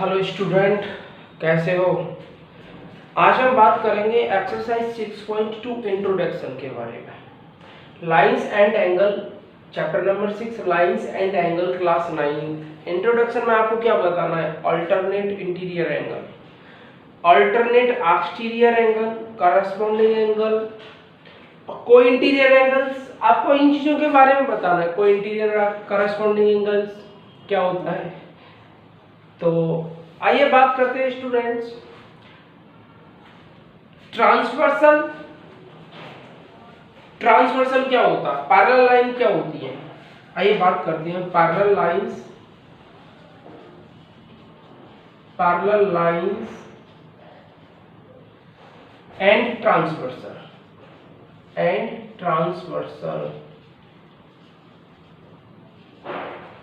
Hello student, कैसे हो। आज हम बात करेंगे एक्सरसाइज 6.2 इंट्रोडक्शन के बारे में। Lines and angle, chapter number 6, lines and angle, class 9। Introduction में आपको क्या बताना है? Alternate interior angle, alternate exterior angle, corresponding angle, को इंटीरियर एंगल्स। आपको इन चीजों के बारे में बताना है। को इंटीरियर करस्पॉन्डिंग एंगल्स क्या होता है। तो आइए बात करते हैं स्टूडेंट्स। ट्रांसवर्सल क्या होता है? पैरेलल लाइन क्या होती है? आइए बात करते हैं। Parallel lines and transversal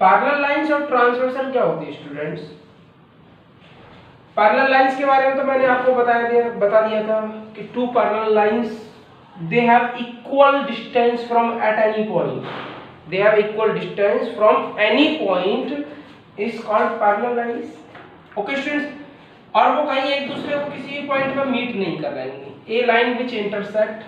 parallel lines और ट्रांसवर्सल क्या होती है स्टूडेंट्स? पैरेलल लाइंस के बारे में तो मैंने आपको बता दिया था कि two parallel lines they have equal distance from at any point. They have equal distance from any point is called parallel lines. Okay students, और वो कहीं एक दूसरे को किसी भी पॉइंट पे मीट नहीं कर रहेंगे। A line which intersect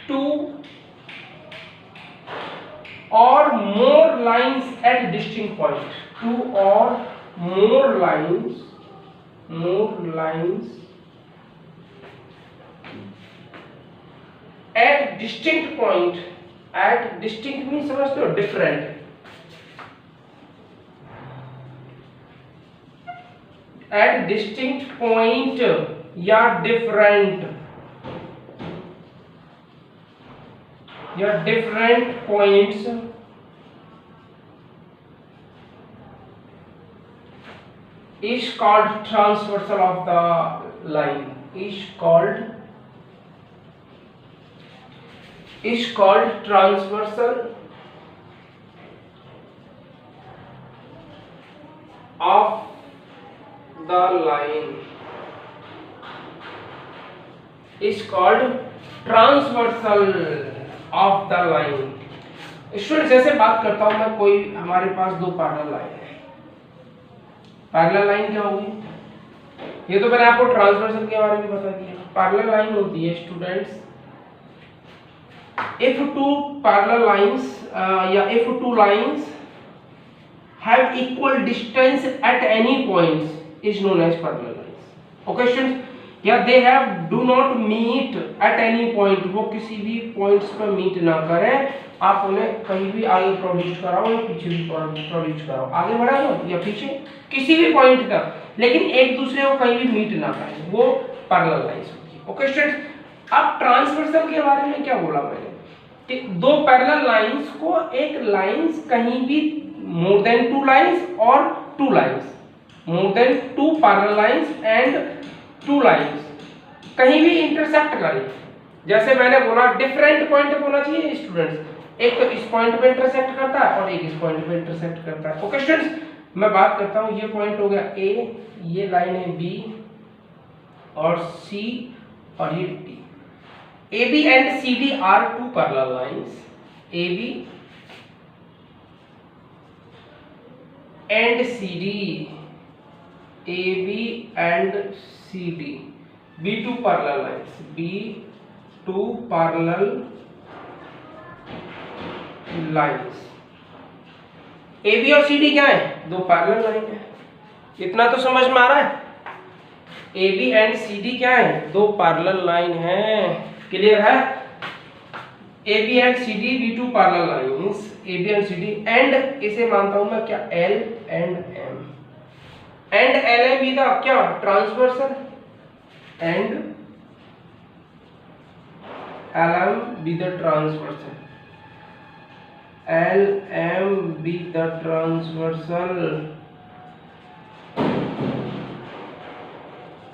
two or more lines at distinct point. Two or more lines at distinct point. At distinct means समझते हो? different. At distinct point या different points is called transversal of the line. Is called transversal of the line. Is called transversal of the line. Student, जैसे बात करता हूं मैं, कोई हमारे पास दो पैरेलल लाइन है। पैरेलल लाइन क्या होगी? ये तो मैंने आपको ट्रांसवर्सल के बारे में बता दिया। पैरेलल लाइन होती है students, if two parallel lines या if two lines have equal distance at any points is known as parallel lines. Okay students, या they have do not meet at any point, वो किसी भी points पर meet ना करें। आप उन्हें कहीं भी आगे प्रोड्यूस कराओ या पीछे भी प्रोड्यूस कराओ, आगे बढ़ाओ या पीछे, किसी भी पॉइंट तक, लेकिन एक दूसरे को कहीं भी मीट ना करें, वो पैरेलल लाइंस होती है। ओके स्टूडेंट्स, अब ट्रांसवर्सल के बारे में क्या बोला मैंने कि दो पैरेलल लाइंस को एक लाइंस कहीं भी मोर देन टू लाइंस और two lines, more than two parallel lines and two lines कहीं भी इंटरसेक्ट करें। जैसे मैंने बोला डिफरेंट पॉइंट होना चाहिए स्टूडेंट्स, एक तो इस पॉइंट पे इंटरसेक्ट करता है और एक इस पॉइंट पे इंटरसेक्ट करता है। ओके स्टूडेंट्स, मैं बात करता हूं, ये पॉइंट हो गया ए, ये लाइन है बी और सी और ये D. AB and CD are two parallel lines. AB and CD, AB and CD, B two parallel lines, B two parallel lines. AB और CD क्या है? दो पैरेलल लाइन है। इतना तो समझ में आ रहा है? AB and CD क्या है? दो पैरेलल लाइन है। क्लियर है? AB and CD भी two parallel lines, AB and CD, and इसे मानता हूं मैं क्या? L and M, and LM भी था क्या? ट्रांसवर्सल, एंड LM भी द ट्रांसवर्सल, LM भी द ट्रांसवर्सल।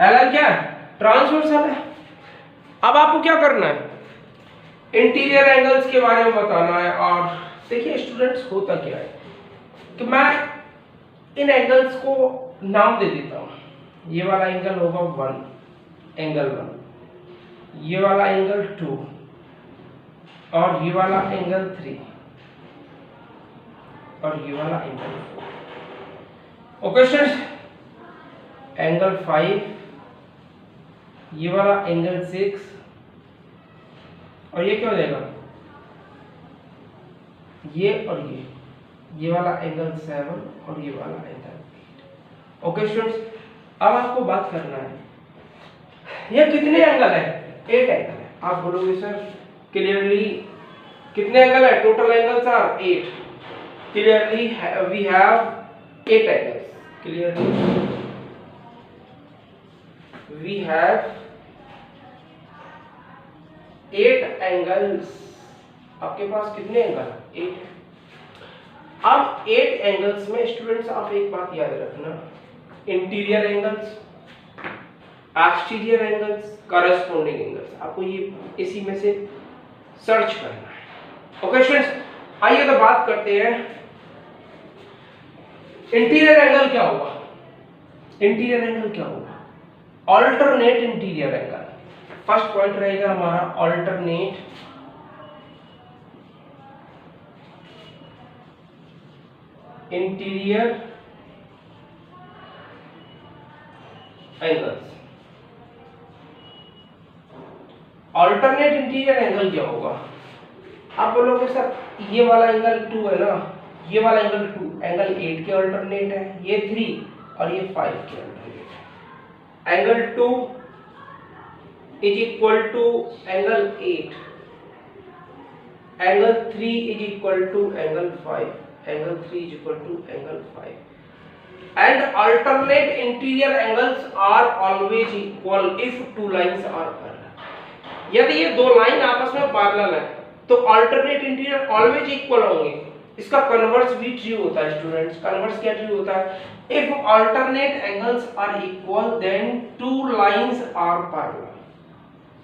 LM क्या है? ट्रांसवर्सल है। अब आपको क्या करना है? इंटीरियर एंगल्स के बारे में बताना है। और देखिए स्टूडेंट्स, होता क्या है कि मैं इन एंगल्स को नाम दे देता हूं। ये वाला एंगल होगा 1, एंगल 1, ये वाला एंगल 2 और ये वाला एंगल 3 और ये वाला एंगल 4। ओके स्टूडेंट्स, एंगल 5, ये वाला एंगल 6 और ये क्या हो जाएगा, ये और ये वाला एंगल 7 और ये वाला एंगल 8। ओके स्टूडेंट्स, अब आपको बात करना है ये कितने एंगल है, 8 एंगल है। आप बोलोगे सर क्लियरली कितने एंगल है, total angles are 8, clearly we have 8 angles, clearly we have 8 angles. आपके पास कितने एंगल, 8। अब 8 एंगल्स में स्टूडेंट्स आप एक बात याद रखना, interior angles, exterior angles, corresponding angles, आपको ये इसी में से सर्च करना है। ओके स्टूडेंट्स, आइए तो बात करते हैं इंटीरियर एंगल क्या होगा। इंटीरियर एंगल क्या होगा, alternate interior angle. First point रहेगा हमारा alternate interior angles. Alternate interior angle क्या होगा, आप बोलोगे सर ये वाला एंगल 2 है ना, ये वाला एंगल 2 एंगल 8 के ऑल्टरनेट है, ये 3 और ये 5 के ऑल्टरनेट है। Angle 2 is equal to angle 8, angle 3 is equal to angle 5, angle 3 is equal to angle 5 and alternate interior angles are always equal if two lines are parallel। यदि ये दो लाइन आपस में पैरेलल है तो अल्टरनेट इंटीरियर ऑलवेज इक्वल होंगे। इसका converse भी ट्रू होता है स्टूडेंट्स। कन्वर्स क्या ट्रू होता है, if alternate angles are equal then two lines are parallel.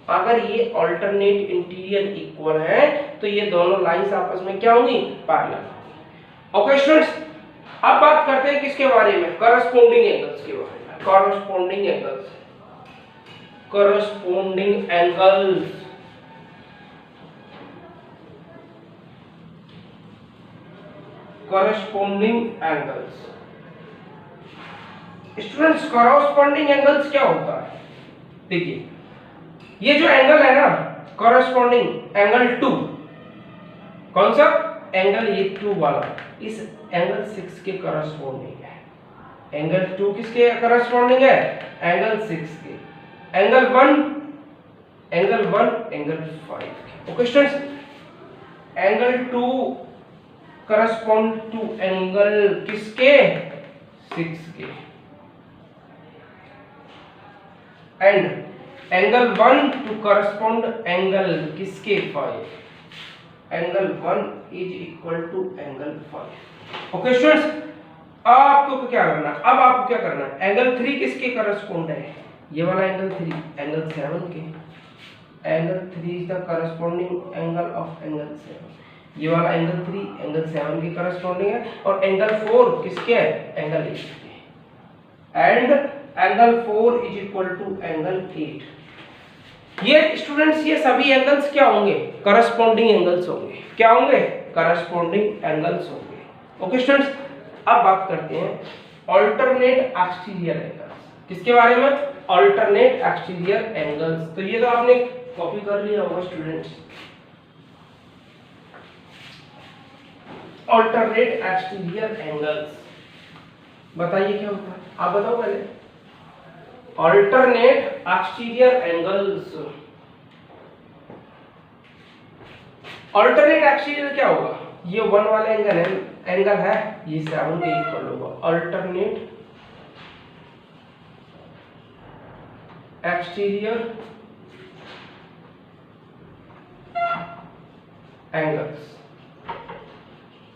अगर ये अल्टरनेट इंटीरियर इक्वल है तो ये दोनों लाइंस आपस में क्या होंगी, पैरेलल। ओके स्टूडेंट्स, अब बात करते हैं किसके बारे में, करस्पॉन्डिंग एंगल्स के बारे में। Corresponding angles, corresponding angles, corresponding angles. Students corresponding angles क्या होता है, देखिए ये जो एंगल है ना करस्पॉन्डिंग एंगल 2, कौन सा एंगल, ये 2 वाला इस एंगल 6 के करस्पॉन्डिंग है। एंगल 2 किसके करस्पॉन्डिंग है, एंगल 6 के। एंगल 1 एंगल 5 के। Okay students, angle 2 correspond to angle किसके, 6 के। And angle 1 to correspond angle किसके, 5। Angle 1 is equal to angle 5। Okay students, अब आपको क्या करना है, अब आपको क्या करना है, एंगल 3 किसके करस्पॉन्ड है, ये वाला एंगल 3 एंगल 7 के। Angle 3 is the corresponding angle of angle 7। ये वाला एंगल 3 एंगल 7 के करस्पॉन्डिंग है और एंगल 4 किसके है, एंगल 8 के। And angle 4 is equal to angle 8। ये स्टूडेंट्स ये सभी एंगल्स क्या होंगे, करस्पॉन्डिंग एंगल्स होंगे। क्या होंगे, करस्पॉन्डिंग एंगल्स होंगे। ओके स्टूडेंट्स, अब बात करते हैं अल्टरनेट एक्सटीरियर एंगल्स। किसके बारे में, अल्टरनेट एक्सटीरियर एंगल्स। तो ये तो आपने कॉपी कर लिया होगा स्टूडेंट्स। अल्टरनेट एक्सटीरियर एंगल्स बताइए क्या होता है, आप बताओ पहले। Alternate exterior angles, alternate exterior क्या होगा, ये 1 वाला एंगल है, ये 7 के इक्वल होगा। Alternate exterior angles.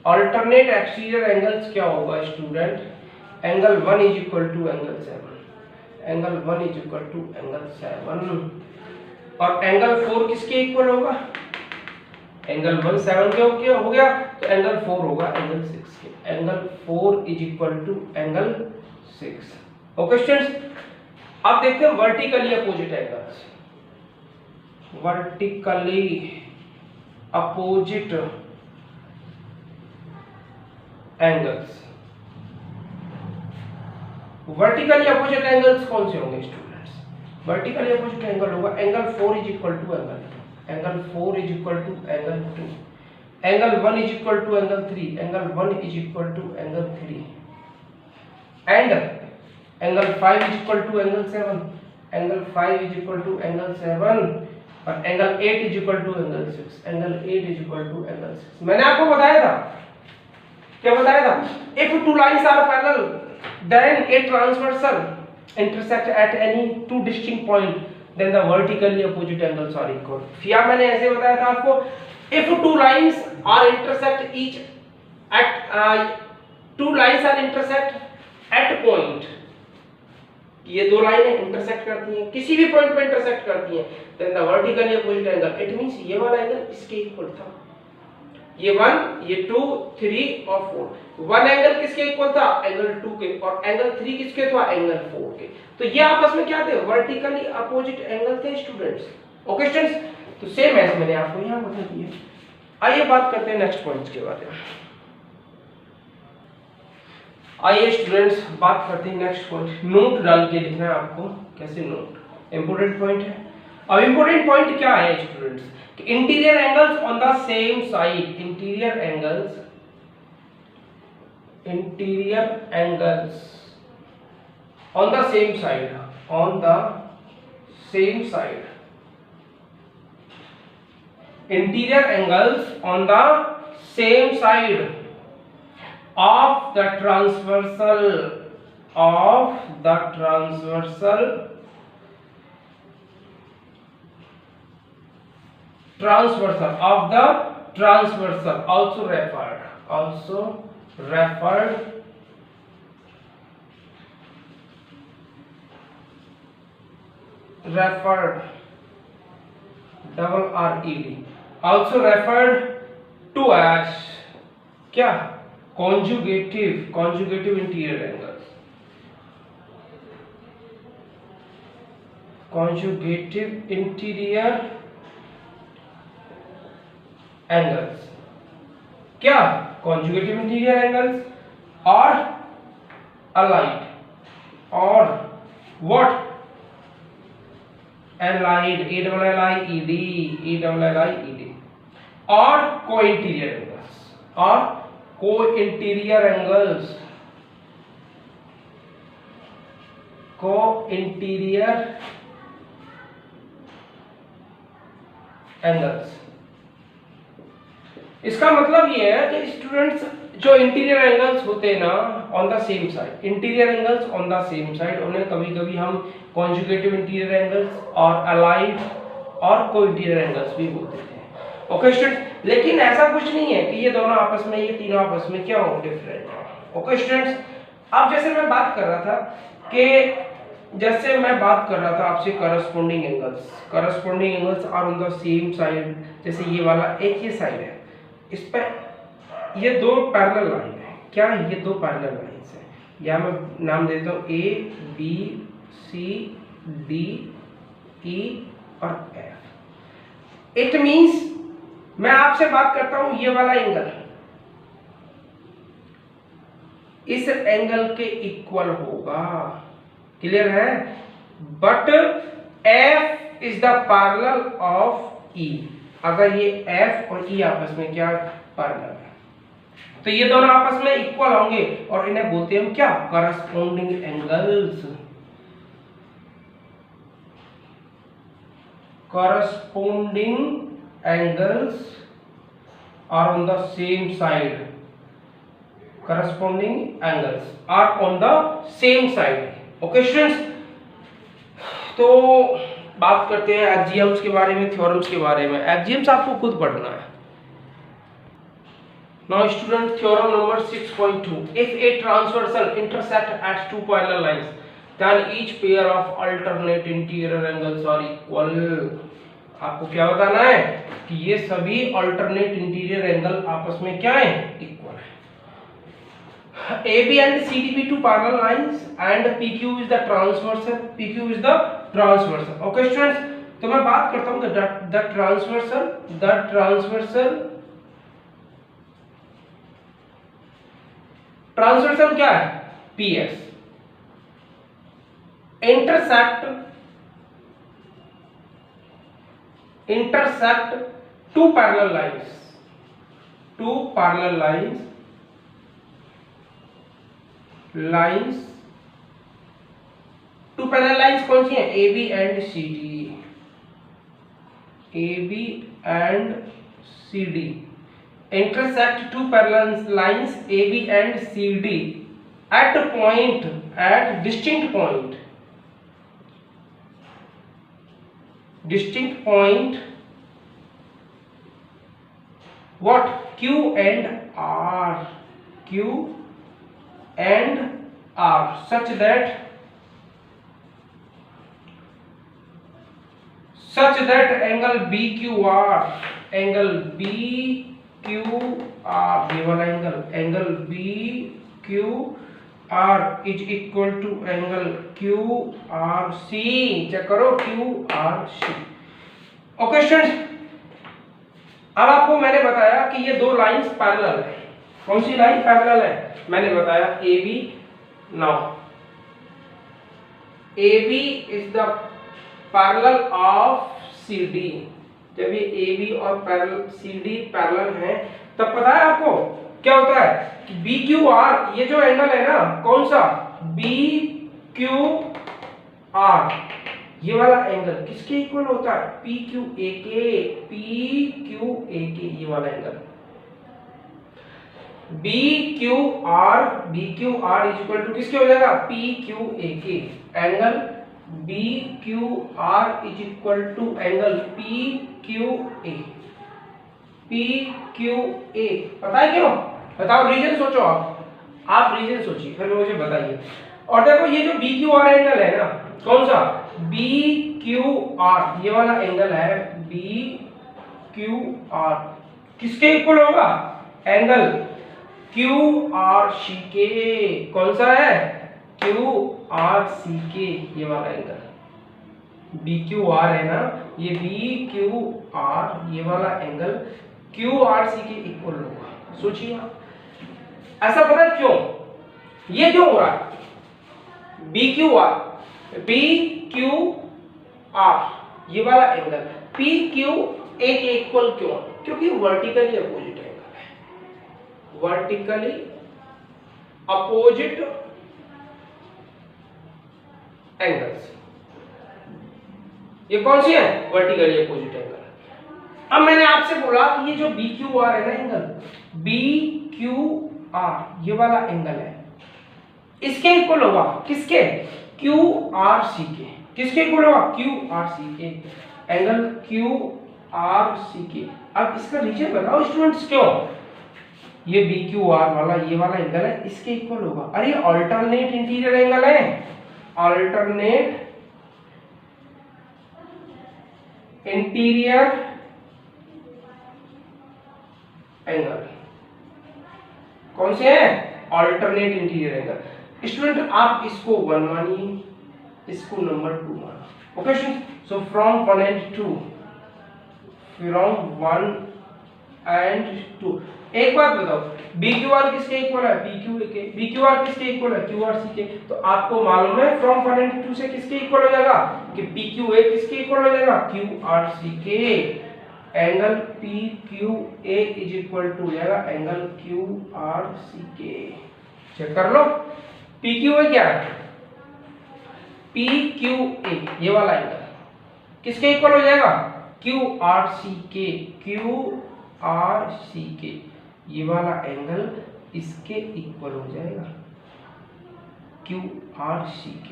Alternate exterior angles क्या होगा student, angle 1 is equal to angle 7, angle 1 is equal to angle 7 और एंगल 4 किसके इक्वल होगा, एंगल 1 7 के हो गया तो एंगल 4 होगा एंगल 6 के। Angle 4 is equal to angle 6। Okay students, अब देखते हैं vertically opposite angles. Vertically opposite angles, vertically opposite angles कौन से होंगे स्टूडेंट्स? वर्टिकली अपोजिट एंगल होगा angle 4 is equal to angle 2, angle 4 is equal to angle 2, angle 1 is equal to angle 3, angle 1 is equal to angle 3, and angle 5 is equal to angle 7, angle 5 is equal to angle 7, और angle 8 is equal to angle 6, angle 8 is equal to angle 6। मैंने आपको बताया था, क्या बताया था? If two lines are parallel then a transversal intersect at any two distinct point, then the vertically opposite angles are equal। या मैंने ऐसे बताया था आपको, if two lines are intersect each at two lines are intersect at point, ये दो लाइनें intersect करती हैं, किसी भी पॉइंट पे इंटरसेक्ट करती हैं, then the vertically opposite angle, it means ये वाला एंगल इसके इक्वल था, ये 1, ये 2, 3 और 4। वन एंगल किसके इक्वल था? एंगल 2 के, और एंगल 3 किसके था? एंगल 4 के। तो ये आपस में क्या थे? वर्टिकली अपोजिट एंगल थे स्टूडेंट्स। ओके स्टूडेंट्स, तो सेम ऐसे मैंने आपको यहां बता दिया। आइए बात करते हैं नेक्स्ट पॉइंट्स के बारे में। आइए स्टूडेंट्स बात करते हैं नेक्स्ट पॉइंट। नोट डाल के लिखना है आपको, कैसे नोट, इंपॉर्टेंट पॉइंट है। अब इंपॉर्टेंट पॉइंट क्या है students? Interior angles on the same side, interior angles on the same side, on the same side, interior angles on the same side of the transversal also referred double RED, also referred to as क्या? conjugative interior angles, conjugative interior angles, क्या? conjugative interior angles or allied, or what? allied, ALLIED, or co-interior angles, or co-interior angles, co-interior angles। इसका मतलब ये है कि students जो interior angles होते हैं ना on the same side, interior angles on the same side, उन्हें कभी-कभी हम कॉन्जुगेटिव इंटीरियर एंगल्स और अलाइड और को इंटीरियर एंगल्स भी बोलते हैं। ओके स्टूडेंट्स, लेकिन ऐसा कुछ नहीं है कि ये दोनों आपस में, ये तीनों आपस में क्या हो, डिफरेंट हो। ओके स्टूडेंट्स, अब जैसे मैं बात कर रहा था आपसे corresponding angles are on the same side. जैसे ये वाला एक ये साइड है, इस पे ये दो पैरेलल लाइन है, क्या? ये दो पैरेलल लाइंस है, या मैं नाम देता हूँ A B C D E और F। इट मींस मैं आपसे बात करता हूं ये वाला एंगल इस एंगल के इक्वल होगा, क्लियर है? But F is the parallel of E। अगर ये F और E आपस में क्या पैरेलल है, तो ये दोनों आपस में इक्वल होंगे और इन्हें बोलते हैं हम क्या? Corresponding angles. corresponding angles are on the same side, corresponding angles are on the same side। Okay students, तो बात करते हैं एक्सियम्स के बारे में, थ्योरम्स के बारे में। एक्सियम्स आपको खुद पढ़ना है। Now student, theorem number 6.2, if a transversal intersect at two parallel lines then each pair of alternate interior angles are equal। आपको क्या बताना है कि ये सभी अल्टरनेट इंटीरियर एंगल आपस में क्या है? इक्वल है। AB and CD be two parallel lines and PQ is the transversal. PQ is the transversal. Okay students, तो मैं बात करता हूँ the transversal क्या है? PS. Intersect two parallel lines. Two parallel lines कौन सी हैं? AB and CD. AB and CD intersect two parallel lines AB and CD at distinct point what? Q and R such that angle BQR ये वाला angle BQR is equal to angle QRC. Check करो QRC. Okay students, अब आपको मैंने बताया कि ये दो लाइंस पैरेलल है. कौन सी लाइन पैरेलल है? मैंने बताया AB. Now AB is the parallel of CD. जब ये AB और CD पैरेलल हैं तब पता है आपको क्या होता है कि BQR, ये जो एंगल है ना, कौन सा? BQR, ये वाला एंगल किसके इक्वल होता है? PQAK. ये वाला angle BQR is equal to किसके हो जाएगा? PQAK. Angle BQR is equal to angle PQA. पता है क्यों? बताओ, रीजन सोचो. आप रीजन सोचिए फिर मुझे बताइए. और देखो ये जो BQR एंगल है ना, कौन सा? BQR, ये वाला एंगल है BQR किसके इक्वल होगा? Angle QRCK. कौन सा है? QRCK. ये वाला एंगल BQR है ना, ये BQR, ये वाला एंगल QRCK इक्वल होगा. सोचिए आप, ऐसा पता है क्यों? ये क्यों हो रहा है? BQR ये वाला एंगल PQA के इक्वल क्यों? क्योंकि वर्टिकली अपोजिट एंगल है. वर्टिकली अपोजिट एंगल्स, ये कौन सी है? Vertically opposite angle. अब मैंने आपसे बोला कि ये जो BQR है ना एंगल, BQR ये वाला एंगल है, इसके इक्वल होगा किसके? QRCK. किसके इक्वल होगा? QRCK. Angle QRCK. अब इसका रीजन बताओ स्टूडेंट्स, क्यों? ये BQR वाला ये वाला एंगल है, इसके इक्वल होगा. अरे अल्टरनेट इंटीरियर एंगल है. अल्टरनेट इंटीरियर एंगल कौन से हैं? Alternate interior angle. स्टूडेंट आप इसको 1 मानिए, इसको नंबर 2 मानो. Okay student, so from 1 and 2, एक बात बताओ, BQR किसके इक्वल है? PQAK. BQR किसके इक्वल है? QRCK. तो आपको मालूम है फ्रॉम 1 and 2 से किसके इक्वल हो जाएगा? कि PQA किसके इक्वल हो जाएगा? QRCK. Angle PQA is equal to जाएगा एंगल QRCK. चेक कर लो. PQA क्या है? PQA ये वाला एंगल किसके इक्वल हो जाएगा? QRCK. ये वाला एंगल इसके इक्वल हो जाएगा QRCK.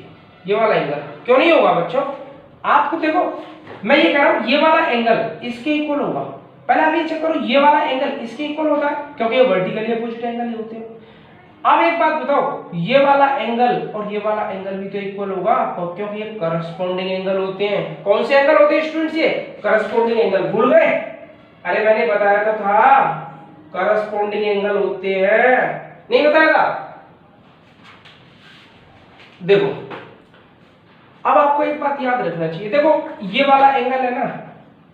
ये वाला एंगल क्यों नहीं होगा बच्चों? आपको देखो, मैं ये कह रहा हूं ये वाला एंगल इसके इक्वल होगा. पहले आप ये चेक करो, ये वाला एंगल इसके इक्वल होता है क्योंकि ये वर्टिकली अपोजिट एंगल ही होते हैं. अब एक बात बताओ, ये वाला एंगल और ये वाला एंगल भी तो इक्वल होगा क्योंकि ये करस्पॉन्डिंग एंगल होते हैं. कौन से एंगल होते हैं स्टूडेंट्स? ये करस्पॉन्डिंग एंगल. भूल गए? अरे मैंने बताया तो था करस्पॉन्डिंग एंगल होते हैं. नहीं बताया था? देखो अब आपको एक बात याद रखना चाहिए, देखो ये वाला एंगल है ना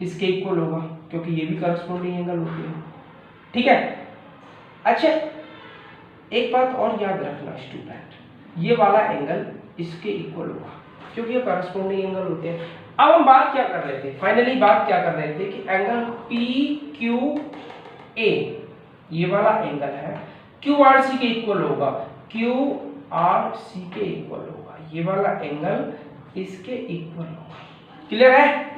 इसके इक्वल होगा क्योंकि ये भी करस्पॉन्डिंग एंगल होती है, ठीक है। अच्छा एक बात और याद रखना स्टूडेंट, ये वाला एंगल इसके इक्वल होगा क्योंकि ये करस्पॉन्डिंग एंगल होते हैं। अब हम बात क्या कर रहे थे, फाइनली बात क्या कर रहे थे कि एंगल PQA ये वाला एंगल है QRC के इक्वल होगा, QRC के इक्वल होगा, ये वाला एंगल इसके इक्वल होगा। क्लियर है?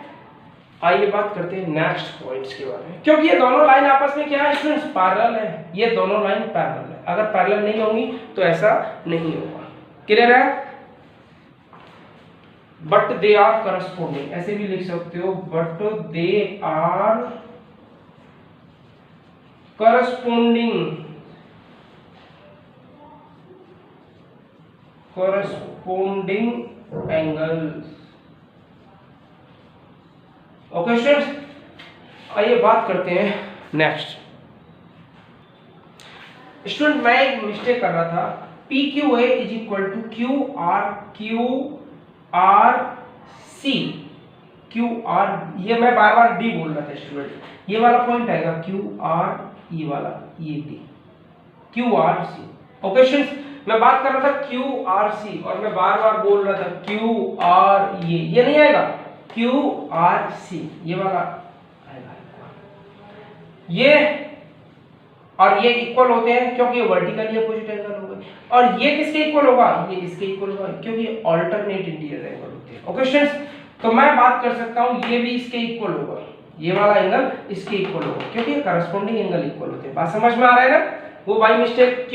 आइए बात करते हैं नेक्स्ट पॉइंट्स के बारे में, क्योंकि ये दोनों लाइन आपस में क्या है स्टूडेंट्स, पैरेलल है। ये दोनों लाइन पैरेलल है, अगर पैरेलल नहीं होंगी तो ऐसा नहीं होगा। क्लियर है? बट दे आर करस्पॉन्डिंग, ऐसे भी लिख सकते हो, but they are corresponding angles. Okay students, आइए बात करते हैं नेक्स्ट। स्टूडेंट मैं एक मिस्टेक कर रहा था, PQA is equal to QR, ये मैं बार बार D बोल रहा था स्टूडेंट, ये वाला पॉइंट आएगा QR, ये वाला ये D, QRC। ओके स्टूडेंट्स, मैं बात कर रहा था QRC और मैं बार बार बोल रहा था QR, ये नहीं आएगा QRC, ये वाला आएगा, ये और ये इक्वल होते हैं क्योंकि ये वर्टिकली अपोजिट एंगल हो गए, और ये किसके इक्वल होगा, ये इसके इक्वल होगा क्योंकि ये अल्टरनेट इंटीरियर एंगल होते हैं। ओके स्टूडेंट्स, तो मैं बात कर सकता हूं ये भी इसके इक्वल होगा, ये वाला एंगल इसके इक्वल होगा क्योंकि करस्पॉन्डिंग एंगल इक्वल होते हैं। बात समझ में आ रहा है ना? वो बाई मिस्टेक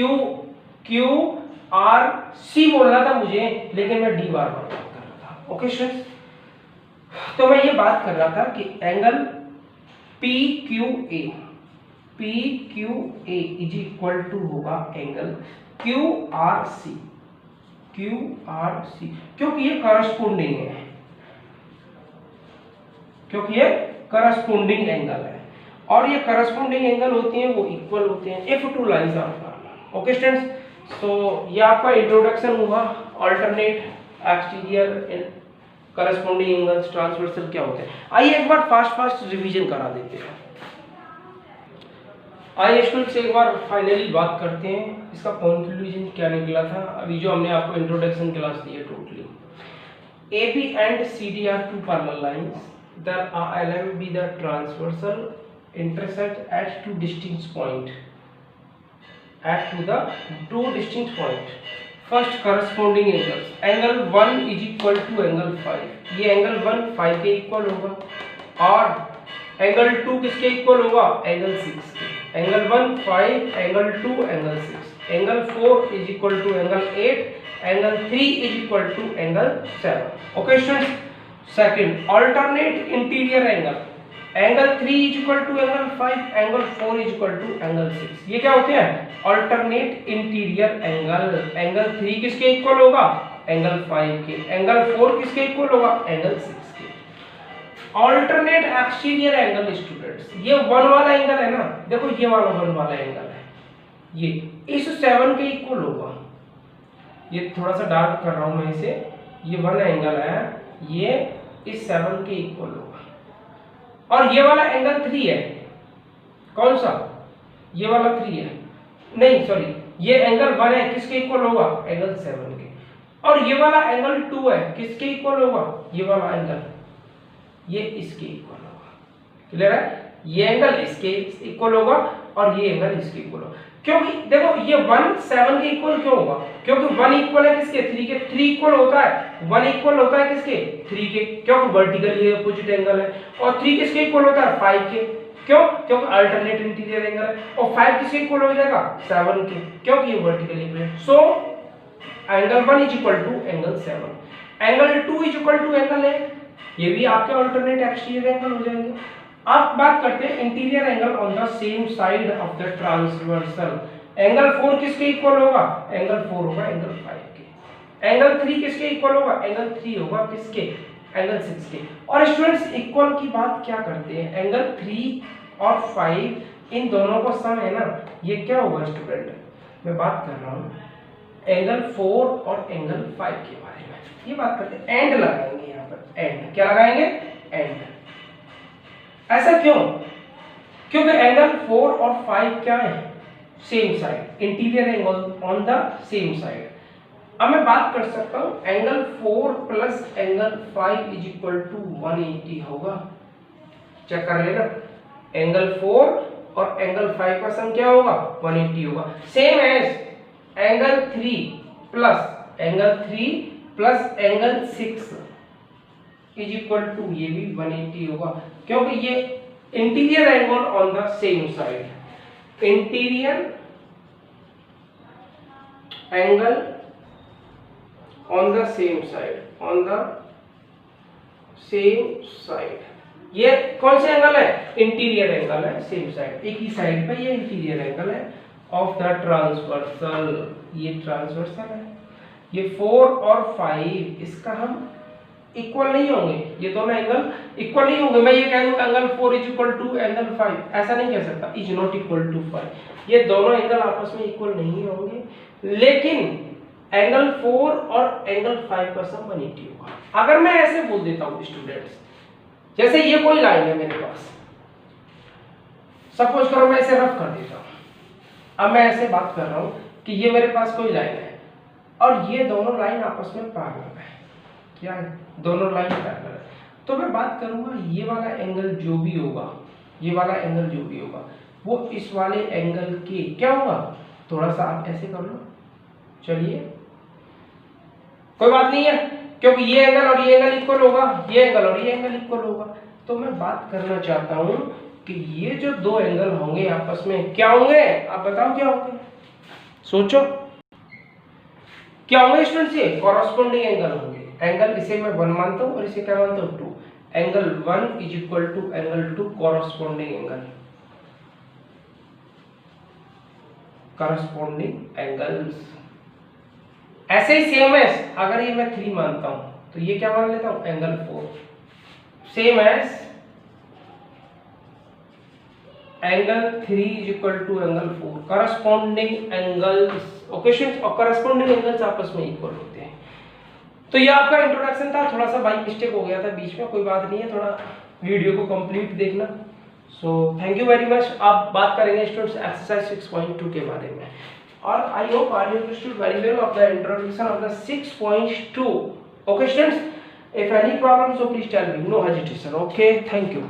QRC बोलना था मुझे, लेकिन मैं D बार बात कर रहा था। ओके स्टूडेंट्स, तो मैं ये बात कर रहा था कि angle PQA is equal to होगा एंगल QRC क्योंकि ये करस्पॉन्डिंग है, क्योंकि ये करस्पॉन्डिंग एंगल है, और ये करस्पॉन्डिंग एंगल होती हैं वो इक्वल होते हैं if two lines are parallel. Okay students, तो ये आपका इंट्रोडक्शन हुआ alternate, exterior, corresponding angles, transversal क्या होते हैं। आइए एक बार फास्ट रिवीजन करा देते हैं। आइए स्टूडेंट्स एक बार फाइनली बात करते हैं इसका कंक्लूजन क्या निकला था अभी जो हमने आपको इंट्रोडक्शन क्लास दी है। Totally AB and CD are two parallel lines, the LM be the transversal intersect at two distinct point, first corresponding angles, angle 1 is equal to angle 5, ये angle 1 5 के इक्वल होगा, और एंगल 2 किसके equal होगा, angle 6 के। Angle 1 5, angle 2 angle 6, angle 4 is equal to angle 8, angle 3 is equal to angle 7। Okay students, second alternate interior angle, angle 3 is equal to angle 5, angle 4 is equal to angle 6, ये क्या होते हैं, alternate interior angle. Angle 3 किसके equal होगा, angle 5 के, angle 4 किसके equal होगा, angle 6 के। अल्टरनेट एक्सटीरियर एंगल स्टूडेंट्स, ये 1 वाला एंगल है ना, देखो ये वाला 1 वाला एंगल है, ये इस 7 के इक्वल होगा, ये थोड़ा सा डार्क कर रहा हूं मैं इसे, ये 1 एंगल है, ये इस 7 के इक्वल होगा, और ये वाला एंगल 3 है, कौन सा, ये वाला 3 है, नहीं सॉरी, ये एंगल 1 है, किसके इक्वल होगा, एंगल 7 के, और ये वाला एंगल 2 है, किसके इक्वल होगा, ये वाला एंगल, ये इसके इक्वल होगा। क्लियर है, ये एंगल इसके इक्वल होगा और ये एंगल इसके इक्वल होगा, क्योंकि देखो ये 1 7 के इक्वल क्यों होगा, क्योंकि 1 इक्वल है किसके, 3 के, 3 इक्वल होता है, 1 इक्वल होता है किसके, 3 के, क्योंकि वर्टिकली अपोजिट एंगल है, और 3 किसके इक्वल होता है, 5 के, क्यों, क्योंकि अल्टरनेट इंटीरियर एंगल है, और 5 किसके इक्वल हो जाएगा, 7 के, क्योंकि ये vertically opposite. So angle 1 is equal to angle 7, angle 2 is equal to angle 8, ये भी आपके अल्टरनेट एक्सटीरियर एंगल हो जाएंगे। अब बात करते हैं interior angle on the same side of the transversal. Angle 4 किसके इक्वल होगा, एंगल 4 होगा एंगल 5 के, एंगल 3 किसके इक्वल होगा, एंगल 3 होगा किसके, एंगल 6 के। और स्टूडेंट्स इक्वल की बात क्या करते हैं, एंगल 3 और 5 इन दोनों का सम है ना, ये क्या होगा स्टूडेंट, मैं बात कर रहा हूँ एंगल 4 और एंगल 5 के बारे में। ये बात करते हैं, एंड लगाएंगे यहाँ पर, एंड क्या लगाएंगे, एंड। ऐसा क्यों? क्योंकि एंगल 4 और 5 क्या है, same side, interior angle on the same side. अब मैं बात कर सकता हूं angle 4 plus angle 5 is equal to 180 होगा। चेक कर लेना, एंगल 4 और एंगल 5 का सम क्या होगा, 180 होगा। Same as angle 3 plus angle 6 is equal to, ये भी 180 होगा, क्योंकि ये interior angle on the same side, interior angle on the same side, on the same side. ये कौन सा एंगल है, इंटीरियर एंगल है, सेम साइड, एक ही साइड पे ये इंटीरियर एंगल है ऑफ द ट्रांसवर्सल, ये ट्रांसवर्सल है। ये 4 और 5 इसका हम इक्वल नहीं होंगे, ये दोनों एंगल इक्वल नहीं होंगे। मैं ये कह दूं angle 4 is equal to angle 5, ऐसा नहीं कह सकता, इज नॉट इक्वल टू 5। ये दोनों एंगल आपस में इक्वल नहीं होंगे, लेकिन एंगल 4 और एंगल 5 का सम 180 होगा। अगर मैं ऐसे बोल देता हूं स्टूडेंट्स, जैसे ये कोई लाइन है मेरे पास, सपोज करो मैं इसे रफ कर देता हूं। अब मैं ऐसे बात कर रहा हूं कि ये मेरे पास कोई लाइन है और ये दोनों लाइन आपस में पैरेलल है, क्या है, दोनों लाइन पैरेलल है। तो मैं बात करूंगा ये वाला एंगल जो भी होगा, ये वाला एंगल जो भी होगा वो इस वाले एंगल के क्या होगा, थोड़ा सा आप ऐसे कर लो, चलिए कोई बात नहीं है, क्योंकि ये एंगल और ये एंगल इक्वल होगा, ये एंगल और ये एंगल इक्वल होगा। तो मैं बात करना चाहता हूं कि ये जो दो एंगल होंगे आपस में क्या होंगे, आप बताओ क्या होंगे, सोचो क्या होंगे स्टूडेंट्स, ये कॉरस्पॉन्डिंग एंगल होंगे। एंगल इसे मैं 1 मानता हूं और इसे क्या मानता हूं, 2। Angle 1 is equal to angle 2 corresponding angle, corresponding angles. ऐसे ही सेम एज अगर ये मैं 3 मानता हूं तो ये क्या मान लेता हूं, angle 4। Same as angle 3 is equal to angle 4, corresponding angles. ओकेशंस और कॉरस्पॉन्डिंग एंगल्स आपस में इक्वल होते हैं। तो ये आपका इंट्रोडक्शन था, थोड़ा सा बाई मिस्टेक हो गया था बीच में, कोई बात नहीं है, थोड़ा वीडियो को कंप्लीट देखना। So thank you very much. आप बात करेंगे स्टूडेंट्स एक्सरसाइज 6.2 के बारे में, और I hope are you understood very well of the introduction of the 6.2। Okay students, if any problem so please tell me, no hesitation. Okay, thank you.